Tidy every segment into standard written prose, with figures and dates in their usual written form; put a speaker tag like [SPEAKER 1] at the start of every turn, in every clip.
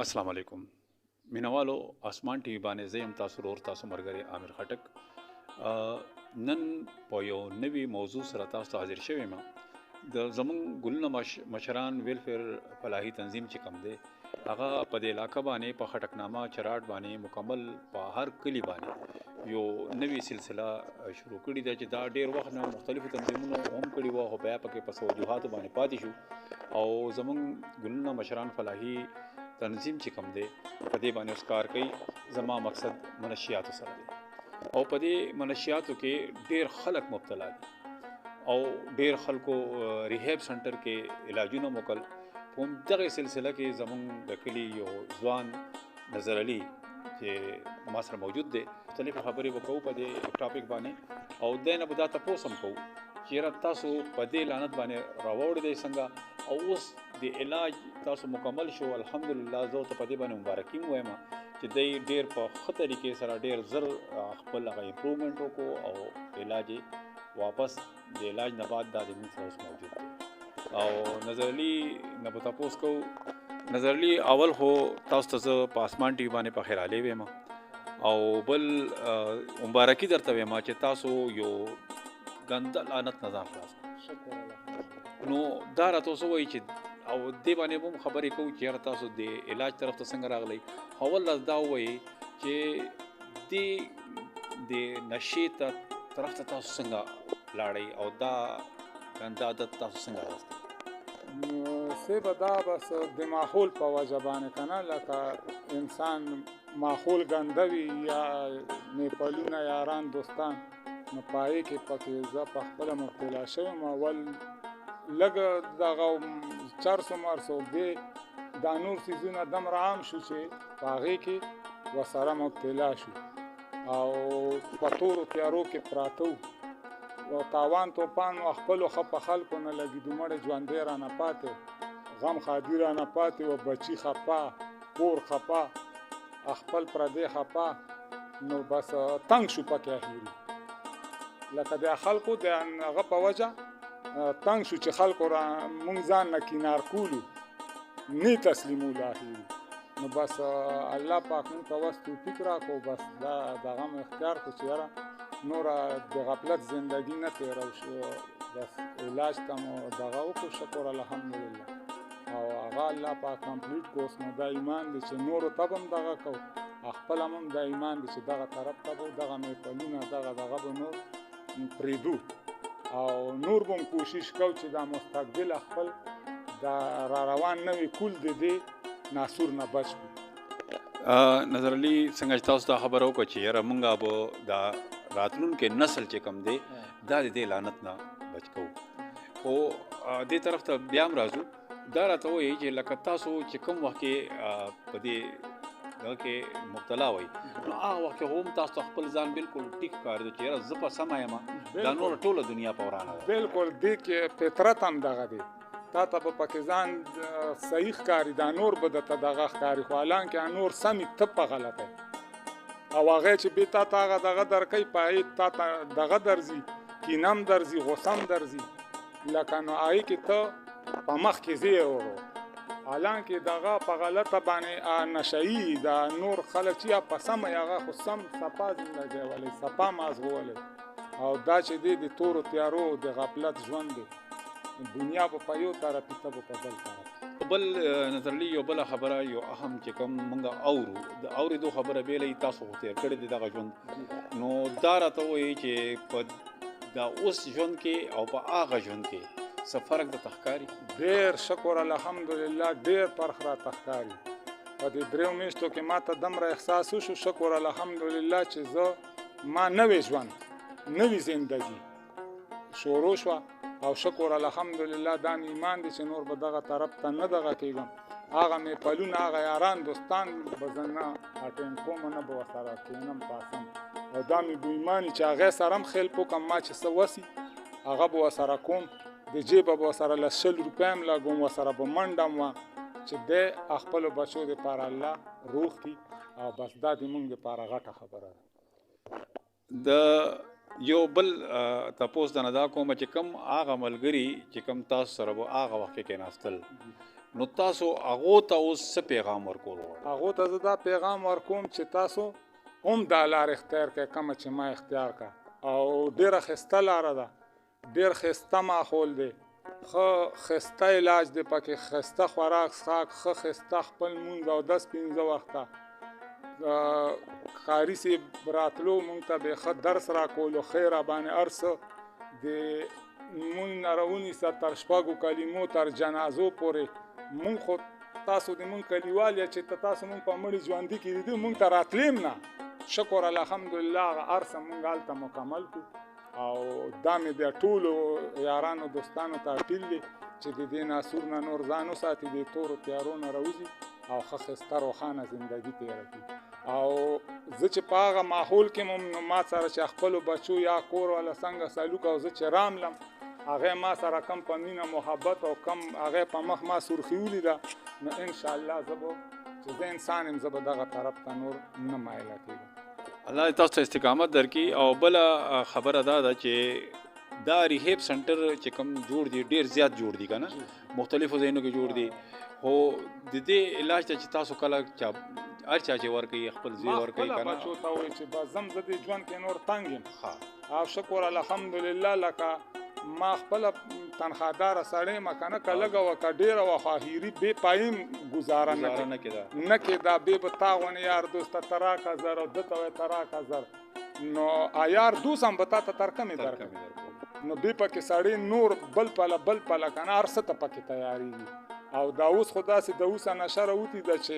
[SPEAKER 1] السلام علیکم مینوالو اسمان ټي وي باندې زه یم تاسو ورور تاسو مرګري عامر خټک نن په یو نوي موضوع سره تاسو ته حاضر شوی ما د زمون ګلونه مشران ویلفیر فلاحي تنظیم چې کم دی هغه په دې علاقه باندې په خټکنامه چراټ باندې مکمل په هر کلی باندې یو نوي سلسله شروع کړې ده چې دا ډیر وخت نه مختلفو تنظیمونو هم کړي وو خو بیا پکې په توجهات باندې پاتې شو او زمون ګلونه مشران فلاحي تنظیم چې کم دی په دې باندې اوس کار کوي زما مقصد منشیاتو سره دی او په دې منشیاتو کې ډیر خلک مبتلا دي او ډیر خلکو ریهاب سنټر کې علاجونه وکړ په دغه سلسله کې زمون د کلی یو ځوان نظر علي چې ما سره موجود دی مختلف خبرې وکړو په دې ټاپک باندې او دنه به دا تاسو هم کوو چې تاسو په دې لعنت باندې راوړی دی څنګه او اوس د علاج تاسو مکمل شو الحمدلله زه ته په دې باندې مبارکي وایم چې دی ډیر په ښه طریقې سره ډیر زر خپل هغه امپروومنټ وکړو او علاج واپس د علاج نه بعد دا د موږ سره موجود دی او نظر علي نه به تاسو کو نظر علي اول خو تاسو ته په اسمان ټي وي باندې په خیر علي وایم او بل مبارکي درته وایم چې تاسو یو ګنده لعنت نه ځان خلاص
[SPEAKER 2] شکر الله
[SPEAKER 1] نو دا راته اوس وایي چې او دې باندې هم خبرې کوو چې تاسو د علاج طرف ته څنګه راغلی اول دا وایي چې د نشې طرف ته تاسو څنګه لاړئ او دا ګنده عادت تاسو څنګه راوستی
[SPEAKER 2] نو سی به دا بس د ماحول په وجه باندې کنه لکه انسان ماحول ګنده وي یا نیپالونه یاران دوستان نو پای کې پکې زه په خپله مبتلا شوم اول لږ دغه 400 مارسو دی دا نور څیزونه دومره عام شو چې په هغې کې ورسره مبتلا شو او په تورو تیارو کې پراته وو و تاوان توپان و خپلو خپه خلکو نه لګېدو مړې ژوندی رانه پاتې غم خادي رانه پاتې و بچي خپه کور خپه خپل پردی خپه نو بس تنګ شو پکې اخیري لکه د خلکو د هغه په وجه تنګ شو چې خلکو را مونږ ځان نه کینار کولو نه تسلیمولو اخیري نو بس الله پاک مونږ ته وس توفیق راکړو بس دا دغه مو اختیار کړو چې یاره نوره د غفلت زندگی نه تېرو شو بس علاج ته مو دغه وکړو شکر الحمدلله او هغه الله پاک کمپلیټ کړو اوس نو دا ایمان دی چې نورو ته به هم دغه کوو خپله هم دا ایمان دی چې دغه طرف ته به دغه میپلونه دغه به نور پریدو او نور بم کوشش کو چې دا مستقبل خپل دا را روان نوی کول د دې ناسور نه بچ کو
[SPEAKER 1] نظر علي څنګه تاسو ته خبر وکړه چې یاره مونږ به دا راتلونکي نسل چې کم دی دا د دې لعنت نه بچ کوو خو دې طرف ته بیا هم راځو دا راته وایي چې لکه تاسو چې کوم وخت کې په دې دغه کې مبتلا وای نو هغه وخت هم تاسو خپل ځان بالکل ټیک کار دی چې یاره زه په سمه یم دا نور ټوله دنیا په ورانه ده
[SPEAKER 2] بالکل دې کې فطرت هم دغه دی تا ته به پکې ځان صحیح ښکاري دا نور به درته دغه ښکاري خو حالانکې نور سمې ته په غلطه او هغې چې بې تا ته هغه دغه درکوي په هغې تا ته دغه درځي کینه هم درځي غوسه هم درځي لکه نو هغې کې ته په مخ کې ځې ورو حالانکه دغه په غلطه باندې نشئی دا نور خلک چې په سم هغه خو سم صفا زندګي ولې صفا مازغولې او دا چې د تورو تیارو د غفلت ژوند دی دنیا په یو طرف ته په بل طرف
[SPEAKER 1] بل نظر لي یو بل خبره یو اهم چې کوم مونږ اورو د اورېدو خبره بیلې تاسو خو تیر کړی دی دغه ژوند نو دا راته وایي چې په دا اوس ژوند کې او په هغه ژوند کې څه فرق د تخکاری
[SPEAKER 2] ډېر شکر الحمدلله ډېر فرق را تخکاری په دې دریو میاشتو کې ما ته دومره احساس وشو شکر الحمدلله چې زه ما نوی ژوند نوی زندگی شروع شوه او شکر الحمدلله دا ایمان دی چې نور به دغه طرف ته نه دغه کېږم هغه میپلونه هغه یاران دوستان به زه نه اټینډ کوم نه به ورسره کښېنم پاسم او دا مې به ایمان چې هغې سره هم خیل وکړم ما چې څه وسي هغه به ورسره کوم د جیبه به ورسره له 100 روپۍ هم لګوم ورسره به منډه م چې دی خپلو بچو دپاره الله روغ کړي او بس دا د مونږ دپاره غټه خبره ده
[SPEAKER 1] د یو بل تپوس د نه دا کوم چې کم هغه ملګري چې کم تاسو سره به هغه وخت کې کېناستل نو تاسو هغو ته اوس څه پیغام ورکول غواړئ؟
[SPEAKER 2] هغو ته زه دا پیغام ورکوم چې تاسو هم دا لار اختیار کړئ کومه چې ما اختیار کړه او ډېره ښایسته لاره ده، ډېر ښایسته ماحول دی، ښه ښایسته علاج دی پکې، ښایسته خوراک څښاک، ښه ښایسته خپل مونځ او 10-15 وخته ښاري صاحب راتلو مونږ ته به ښه درس راکولو، ښې راباندې هر څه د مونږ نه راونیسه تر 6 کلمو تر جنازو پورې. مونږ خو تاسو د مونږ کلیوال یا چې تاسو مونږ په مړي ژوندي کې لیدو مونږ ته راتلیم نه. شکر الحمدلله هغه هر څه مونږ هلته مکمل کړو او دا مې بیا ټولو یارانو دوستانو ته اپیل دی چې د دې ناسور نه نور ځان وساتي، د تورو تیارو نه راوځي او ښه ښایسته روښانه زندګي تېره کړي. او زه چې په هغه ماحول کې هم ما سره چې خپلو بچو یا کور والا څنګه سلوک او زه چې راملم هغه ما سره کم په مینه محبت او کم هغه په مخ ما سرخي ولیده، نو انشاءالله زه به چې زه انسان یم زه به دغه طرف ته نور نه مایله کېږم.
[SPEAKER 1] الله دې تاسو ته استقامت درکړي. او بله خبره دا ده چې دا ریهیب سنټر چې کوم جوړ دي ډېر زیات جوړ دي که نه، مختلفو ځایونو کې جوړ دي، خو د دې علاج ته چې تاسو کله هر چا چې ورکوي خپل ځای ورکوي که نه،
[SPEAKER 2] ما خپله بچو ته وایي چې بس زم زه دې ژوند کې نور تنګ یم او شکر الحمدلله لکه ما خپله تنخواداره سړی یم که نه که لږه وه که ډېره وه خو اخري بې پایم ګزاره نه کېده، بې به تا غوندې یار دوسته ته راکړه زر او ده ته وایي ته راکړه زر، نو یار دوست هم به تا ته تر کمې درکړي، نو بې پکې سړی نور بل پله که نه هر څه ته پکې تیارېږي. او دا اوس خو داسې د اوسه نشه راوتې ده چې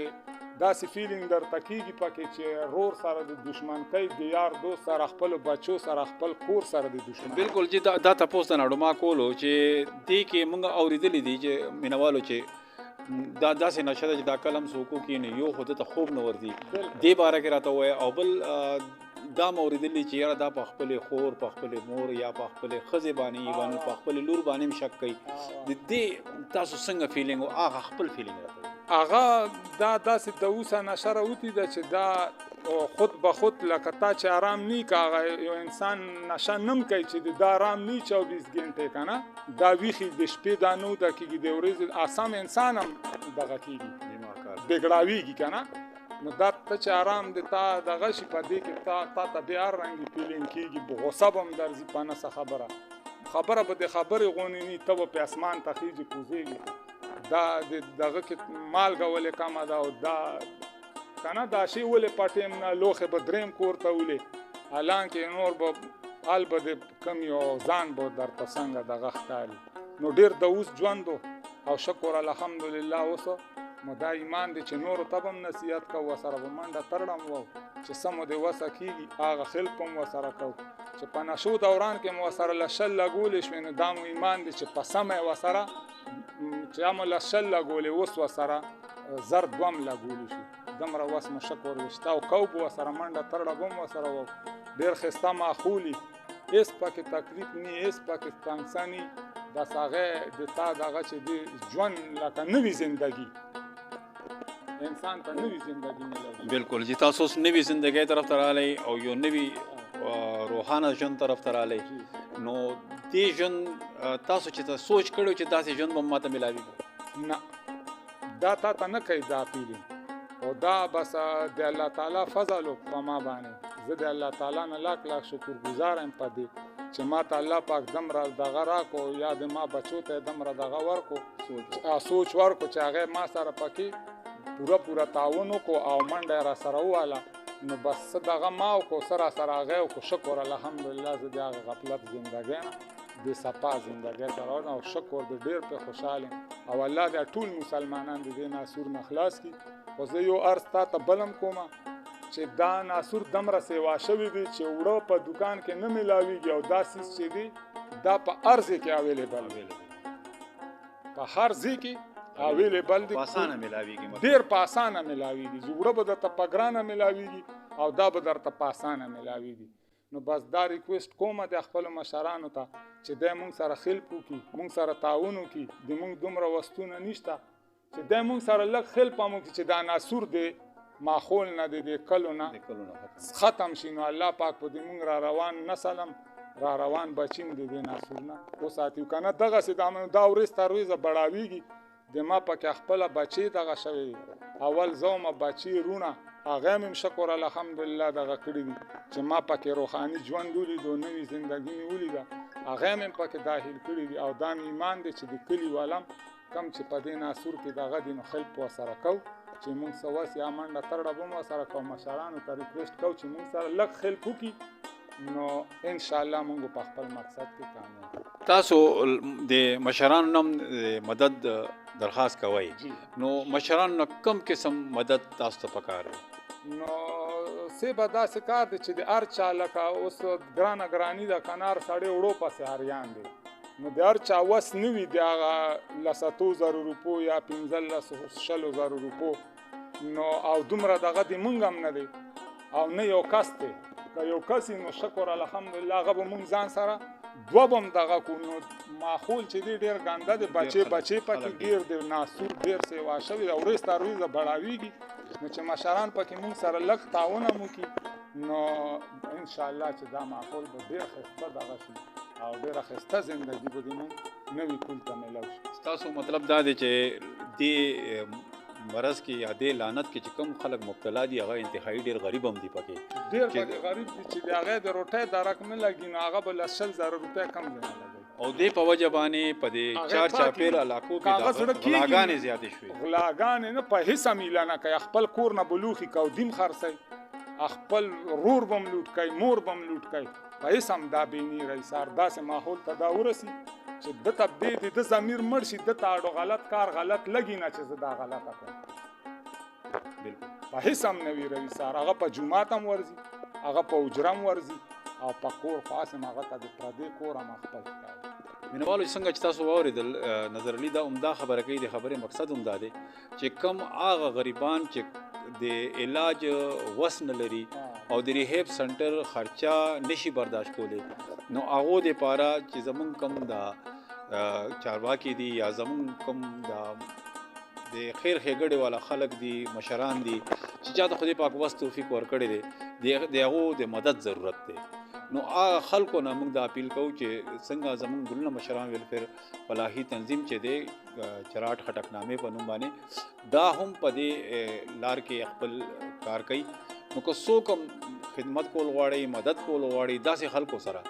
[SPEAKER 2] داسې فیلینګ درته کېږي پکې چې رور سره د دشمنتۍ د یار دوست سره خپلو بچو سره خپل کور سره د دشمن.
[SPEAKER 1] بالکل چې دا تپوس ته نړو ما کولو چې دې کې موږ اورېدلي دي چې مینوالو چې دا داسې نشه ده چې دا کلم څوک کښېني یو خو ده ته خوب نه ورځي، دې باره کې راته ووایه. او بل دا مې اورېدلي چې یاره دا په خپلې خور په خپلې مور یا په خپلې ښځې باندې په خپلې لور باندې هم شک کوي، د دې تاسو څنګه فیلینګ و هغه خپل فیلینګ راته
[SPEAKER 2] هغه دا داسې د اوسه نشه راوتې ده چې دا خود به خود لکه تا چې آرام نی که هغه یو انسان نشه نم کوي چې دا آرام نی 24 ګنټې که نه، دا ویښي د شپې دا 9 دقیقې د ورځې اسام انسان هم دغه کېږي بګړاوېږي که نه، نو دا ته چې آرام د تا دغه شي په دې کې تا ته بیا هر رنګې فیلینګ کېږي، غصه به هم درځي په نسه خبره به د خبرې غونې ني، ته به په اسمان ته خېږي کوزېږي، دا دغه کې مالګه ولې کمه ده او دا که نه دا شی ولې پټیم نه لوښې به دریم کور ته ولې حالانکې نور به حال به د کم یو ځان به درته څنګه دغه ښکاري. نو ډېر د اوس ژوند او شکر الحمدلله اوس مو دا ایمان دی چې نورو ته به هم نصیحت کوو ورسره به منډه ترړم وو چې څه مو د وسه کېږي هغه خلپ هم ورسره کوو چې په نشو دوران کې مو ورسره لشل لګولې شوې نو دا مو ایمان دی چې په سمه یې ورسره چې مو لشل لګولې اوس ورسره زر دوم لګولی شو دومره وس مو شکر وشته او کو به ورسره منډه ترړه به هم ورسره وو ډېر ښایسته ماحول هېڅ پکې تکلیف نی هېڅ پکې تنګسه نی بس هغې د تا دغه چې د ژوند لکه نوي زندګي انسان ته نوي زندګي ملوي.
[SPEAKER 1] بالکل چې تاسو اوس نوي زندګۍ طرف ته راغلی او یو نوي روحانه ژوند طرف ته راغلی، نو دې ژوند تاسو چې سوچ کړی چې داسې ژوند به ماته ملاوي
[SPEAKER 2] نه دا تا ته نه کوي دا فیلینګ او دا بس د الله تعالی فضل په ما باندې زه د الله تعالی نه لاک شکر گزار یم په دې چې ما ته الله پاک دمره دغه راکو یا د ما بچو ته دمره دغه ورکو سوچ ورکو چې هغې ما سره پکې پوره تعاون وکړو او منډه را سره وواله نو بس څه دغه ما وکړو څه را سره هغې وکړو شکر الحمدلله زه د هغه غفلت زندګۍ نه د صفا زندګۍ ته راوړم او شکر د ډېر پرې خوشحال یم او الله دې ټول مسلمانان د دې ناسور نه خلاص کړي. خو زه یو عرض تا ته بل هم کومه چې دا ناسور دومره سیوا شوي دي چې وړه په دوکان کې نه میلاویږي او دا څیز چې دی دا په هر ځای کې اویلیبل په هر ځای کې اویلیبل دی، ډېر په اسانه میلاویږي چې وړه به درته په ګرانه میلاویږي او دا به درته په اسانه میلاویږي. نو بس دا ریکویسټ کومه د خپلو مشرانو ته چې دی مونږ سره خلپ وکړي مونږ سره تعاون وکړي د مونږ دومره وسطونه نشته چې دی مونږ سره لږ خلپ هم وکړي چې دا ناسور دی ماحول نه دی د کلو نه ختم شي نو الله پاک په دې مونږ را روان نسل هم را روان بچیم د دې ناسور نه وساتي که نه دغسې دا ورځ تر ورځه بړاویږي د ما پکې خپله بچی دغه شوی اول زومه بچی رونه هغه هم شکر الحمدلله دغه کړي دي چې ما پکې روحاني ژوند ولیدو نوې زندګي مې ولیده هغه هم پکې داخل کړي دي او دا مې ایمان دی چې د کلي والم کم چې په دې ناسور کې دغه دي نو خلپ ورسره کوو چې موږ څه وس یا منډه ترړه به مو سره کوو مشرانو ته ریکویسټ کوو چې موږ سره لږ خلپ وکړي نو ان شاء الله موږ په خپل مقصد کې کامیاب
[SPEAKER 1] تاسو د مشرانو نم مدد درخواست کوئ نو مشرانو کم قسم مدد تاسو ته پکار
[SPEAKER 2] نو سی به داسې کار دی چې د هر چا لکه اوس ګرانه ګراني د کنار سړی وړو پسې هریان دی نو د هر چا وس نه وي د هغه لساتو زرو روپو یا 1500 روپو نو او دومره دغه د مونږ هم نه دی او نه یو کس دی که یو کس نو شکر الحمدلله هغه به مونږ ځان سره دوه به هم دغه کو نو ماحول چې دی ډېر ګنده دی بچې پکې ګیر دی ناسور ډېر سیوا شوي او ورځ تر ورځه بړاویږي نو چې مشران پکې مونږ سره لږ تعاون هم وکړي نو انشاءالله چې دا ماحول به ډېر ښایسته دغه شي او ډېره ښایسته زندګي به د مونږ نوي کول ته میلاو شي
[SPEAKER 1] تاسو مطلب دا دی چې دې مرض کې یا دې لعنت کې چې کوم خلک مبتلا دي هغه انتهایی ډېر غریب هم دي پکې
[SPEAKER 2] ډېر پکې غریب دي چې د هغې د روټۍ درک نه لګي نو هغه به له 100,000 روپۍ کم ځای نه لګوي
[SPEAKER 1] او دې په وجه باندې په دې چار چاپېر علاقو کې غلاګانې زیاتې شوې
[SPEAKER 2] غلاګانې نه په هیڅ میله نه کوي خپل کور نه بلوخي کو دیم خرڅوي خپل رور بم لوټ کوي مور بم لوټ کوي په هیڅ هم دا بینی رئیسار داسې ماحول ته دا ورسي چې د ته د ضمیر مړ شي د ته غلط کار غلط لګي نه چې زه دا غلطه کوم
[SPEAKER 1] بالکل
[SPEAKER 2] په هیڅ هم نه وي رئیسار هغه په جومات هم ورځي هغه په حجره هم ورځي او په کور خاص هم هغه ته د پردې کور هم خپل کوي
[SPEAKER 1] مینوالو څنګه چې تاسو واورېدل نظر علي دا عمده خبره کوي د خبرې مقصد هم دا دی چې کم هغه غریبان چې د علاج وس نه لري او د ریهیب سنټر خرچه نشي برداشت کولی نو هغو دپاره چې زمونږ کم دا چارواکي دي یا زمونږ کم دا د خیر ښېګړې والا خلک دي مشران دي چې چا ته خدای پاک وس توفیق ورکړی دی د هغو د مدد ضرورت دی نو هغه خلکو نه موږ دا اپیل کوو چې څنګه زموږ ګلونه مشران ویلفیر فلاحي تنظیم چې دی چراټ خټکنامې په نوم باندې دا هم په دې لار کې خپل کار کوي نو که څوک هم خدمت کول غواړي مدد کول غواړي داسې خلکو سره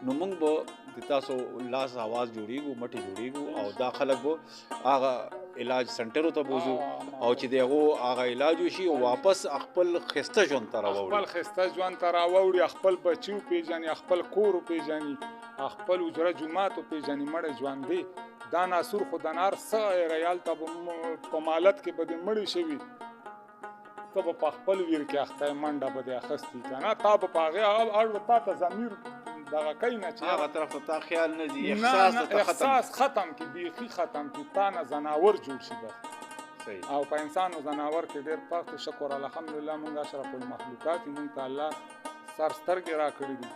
[SPEAKER 1] نو موږ به د تاسو لاس آواز جوړیږو مټې جوړیږو او دا خلک به هغه علاج سنټرو ته بوزو او چې د هغو هغه علاج وشي او واپس خپل ښایسته ژوند ته راوړي
[SPEAKER 2] خپل ښایسته ژوند ته راوړي خپل بچي وپېژني خپل کور وپېژني خپل حجره جومات وپېژني مړی ژوند دی دا ناسور خو د نار څه ریال ته په مالت کې به دې مړی شوي ته به په خپل ویر کې اخته منډه به دې اخیستي که نه تا به په هغې اړوه تا ته ضمیر دغه کوي نه چې
[SPEAKER 1] هغه طرف ته تا خیال نه ځي
[SPEAKER 2] احساس ختم کړي بیخي ختم کړي تا نه ځناور جوړ شي بس او په انسان او ځناور کې ډېر فرق دی شکر الحمدلله مونږ اشرف المخلوقات مونږ ته الله سر سترګې را کړي دي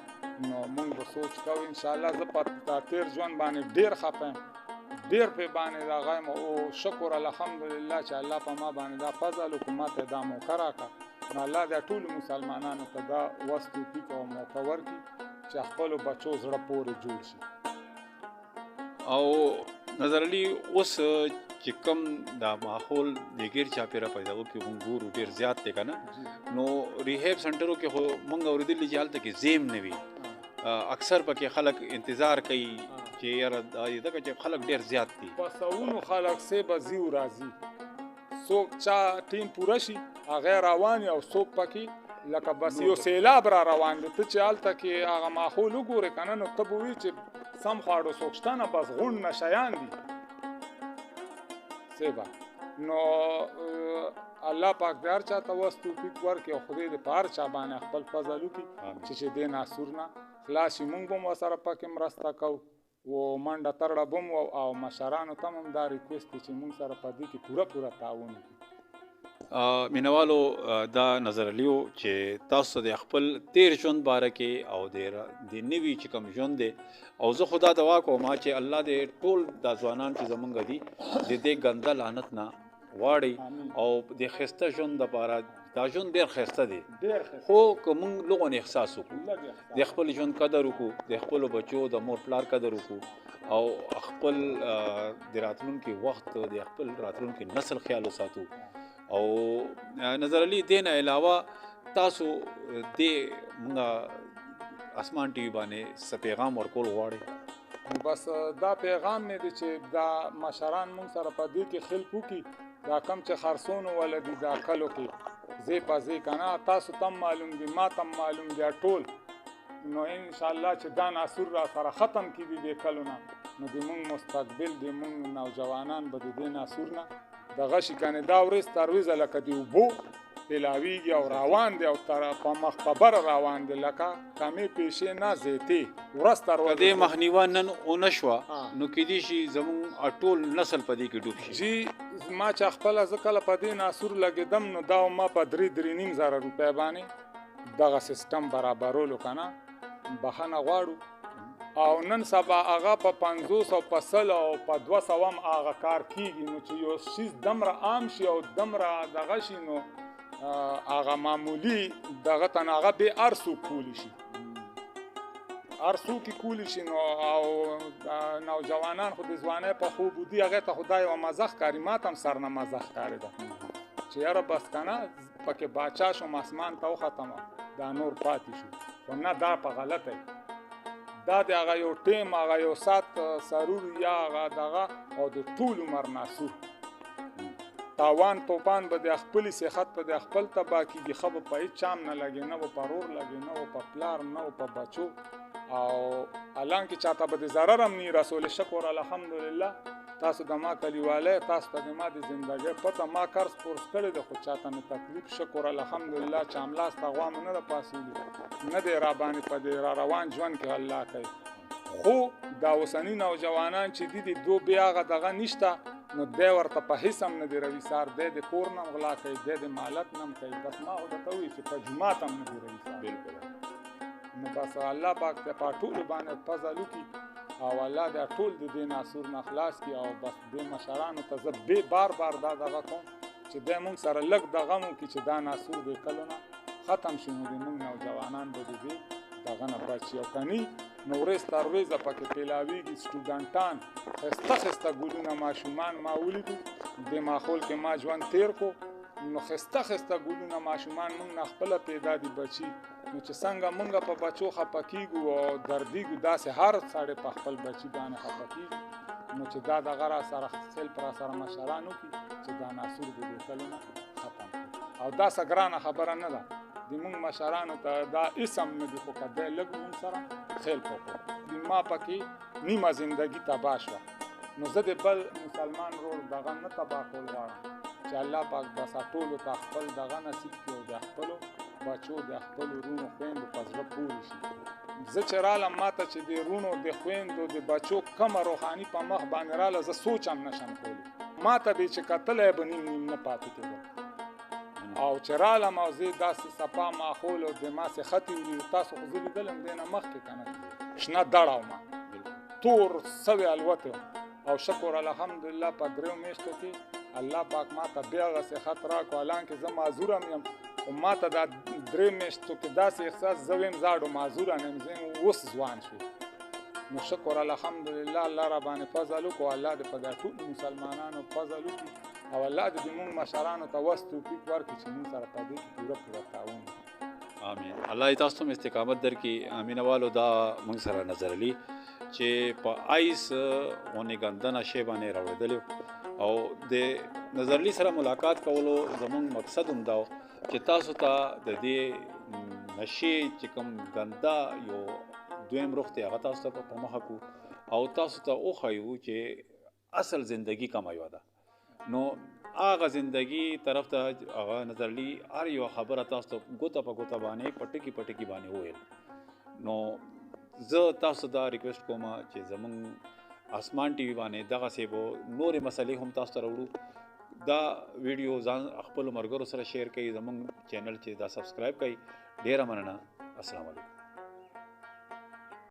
[SPEAKER 2] نو مونږ به سوچ کوو انشاءالله زه په تیر ژوند باندې ډېر خفه یم ډېر پې باندې دغه یم او شکر الحمدلله چې الله په ما باندې دا فضل وکړو ما ته دا موقع راکړه نو الله د ټولو مسلمانانو ته دا وس توفیق او موقع ورکړي چې خپلو بچو زړه پورې جوړ شي
[SPEAKER 1] او نظر علي اوس چې کوم دا ماحول د غیر چاپېره پیدا کې موږ ګورو ډېر زیات دی که نه نو ریهیب سنټرو کې خو موږ اورېدلي چې هلته کې زیم نه وي اکثر پکې خلک انتظار کوي چې یاره دغه چې خلک ډېر زیات دي
[SPEAKER 2] په سوونو خلک سې به ځي او راځي څوک چا ټیم پوره شي هغه روان او څوک پکې لکه بس یو سیلاب را روان دی ته چې هلته کې هغه ماحول وګورې که نه نو ته به وي چې سم خواړو څوک شته نه بس غونډ نه شیان دي سیبه نو الله پاک د هر چا ته وس توفیق ورکړي او خدای دې په هر چا باندې خپل فضل وکړي چې دې ناسور نه خلاص شي مونږ به هم ورسره پکې مرسته کوو و منډه ترړه به او مشرانو ته هم دا ریکویسټ دی چې مونږ سره په دې کې پوره تعاون وکړي
[SPEAKER 1] مینوالو دا نظر علیو چې تاسو د خپل تیر ژوند باره کې او د نوي چې کوم ژوند دی او زه خدا دعا کوم چې الله دې ټول دا ځوانان چې زمونږ دي د دې ګنده لعنت نه واړی او د ښایسته ژوند دپاره دا ژوند ډېر ښایسته دی
[SPEAKER 2] ډېر ښه
[SPEAKER 1] خو که موږ لږ احساس وکړو
[SPEAKER 2] لږ احساس
[SPEAKER 1] د خپل ژوند قدر وکړو د خپلو بچو د مور پلار قدر وکړو او خپل د راتلونکي وخت د خپل راتلونکي نسل خیال وساتو او نظر علي دې نه علاوه تاسو د موږ اسمان ټي وي باندې څه پیغام ورکول غواړئ
[SPEAKER 2] بس دا پیغام مې دی چې دا مشران مونږ سره په دې کې خلق وکړي دا کم چې خرڅونو ولدي دا کلو کې زی په زی کنه تاسو تم معلوم دي ما تم معلوم دي ټول نو ان شاء الله چې دا ناسور را سره ختم کیږي د کلونه نو د مونږ مستقبل د مونږ نوجوانان به د دې ناسور نه د غشي کنه دا ورس ترویزه لکه دی وبو تلاویږي او روان دی او تر په مخبر روان دی لکه کمې پیشې نه زیتی ورس تر
[SPEAKER 1] دې مخنیوه نن اونشوه نو کېدی شي زموږ ټول نسل په دې کې ډوب شي
[SPEAKER 2] جی ما چې خپله زه کله په دې ناسور لګېدم نو دا ما په 3.5 زره روپۍ باندې دغه سیستم برابرولو که نه بخښنه غواړو او نن سبا هغه په 500 او په 100 او په 200 هم هغه کار کېږي نو چې یو شیز دومره عام شي او دومره دغه شي نو هغه معمولی دغه تن هغه به ارسو کولی شي ارسو کې کولی شي نو او نوجوانان خو د ځوانۍ په خوب ودي هغه ته خدای او مزخ کاری ماته هم سر نه مزخ کاری ده چې یاره بس کنه پکې باچا شوم اسمان ته وختمه دا نور پاتې شو خو نه دا په غلطه دا د هغه یو ټیم هغه یو سات سرور یا هغه دغه او د ټول عمر ناسور تاوان توپان به د خپل صحت په د خپل تبا کیږي خو په هیڅ چام نه لګي نه په پرور لګي نه په پلار نه په بچو او الان کې چاته به د ضرر هم نه رسول شکر الحمدلله تاسو د ما کلیواله تاسو ته ما د ژوندۍ پته ما کار سپورت کړی د خو چاته نه تکلیف شکر الحمدلله چې املاس تغوام نه د پاسولي نه دی را باندې په دی را روان ژوند کې الله کوي خو دا اوسنی نوجوانان چې دي دو بیا غدغه نشته نو دی ورته په هیڅ هم نه دی روي سار دی د کور نه غلا کوي دی د مالت نه کوي بس ما ورته وایي چې په جومات هم نه دی روي سار بالکل نو بس الله پاک ته په ټولو باندې فضل وکړي او الله د ټول د دې ناسور نه خلاص کړي او بس د مشرانو ته زه به بار دا دغه کوم چې د مونږ سره لږ دغه مو کې چې دا ناسور د کلونه ختم شي نو د مونږ نوجوانان به دې دغه نه بچي او کني نو ورځ تر ورځې پکې پیلاویږي سټوډنټان ښایسته ګلونه ماشومان ما ولیدو د ماحول کې ما ژوند تیر کو نو ښایسته ګلونه ماشومان موږ نه خپله پیدا دي بچي نو چې څنګه موږ په بچو خفه کېږو او دردېږو داسې هر سړی په خپل بچي باندې خفه کېږي نو چې دا دغه را سره سیلف را سره مشران وکړي چې دا ناسور د دې کلونه ختم کړي او دا څه ګرانه خبره نه ده د مونږ مشرانو ته دا اسم نه دي خو که دی لږ مونږ سره خیل وکړو د ما پکې نیمه زندګي تباه شوه نو زه د بل مسلمان رور دغه نه تباه کول غواړم چې الله پاک بس ټولو ته خپل دغه نصیب کړي او د خپلو بچو د خپلو رونو خویندو په زړه پورې شي زه چې رالم ماته چې د رونو د خویندو د بچو کومه روحاني په مخ باندې راله زه سوچ هم نشم کولی ماته به چې کتلی به نیم نه پاتې کېدل او چې رالم او زه داسې صفا ماحول او د ما صحتي ولید تاسو خو زه لیدلم دی نه مخکې که نه شنه دړه ومه تور سوی الوتې او شکر الحمدلله په 3 میاشتو کې الله پاک ما ته بیا هغه صحت راکړو حالانکې زه معذور هم یم خو ما ته دا 3 میاشتو کې داسې احساس زه ویم زاړو معذور هم یم زه اوس ځوان شو نو شکر الحمدلله الله را باندې فضل وکړو الله دې په دا ټول مسلمانانو فضل وکړي او الله دې موږ مشرانو ته وس توفیق ورکړي چې موږ سره په دې کې پوره تعاون وکړي
[SPEAKER 1] آمین الله تاسو ته استقامت درکړي امینوالو دا موږ سره نظر علي چې په آیس ونې ګندنه شی باندې راوړېدلی او د نظر علي سره ملاقات کولو زموږ مقصد هم دا چې تاسو ته د دې نشې چې کوم ګنده یو دویم رخ دی هغه تاسو ته په مخه کړو او تاسو ته وښیو چې اصل زندگی کومه یوه ده نو هغه زندگی طرف ته هغه نظر علي هر یو خبره تاسو ته ګوته په ګوته باندې پټکي باندې وویل نو زه تاسو ته ریکویسټ کوم چې زموږ اسمان ټي وي باندې دغسې به نورې مسلې هم تاسو ته راوړو دا ویډیو ځان خپلو ملګرو سره شیر کړئ زموږ چینل چې دا سبسکرایب کړئ ډېره مننه السلام علیکم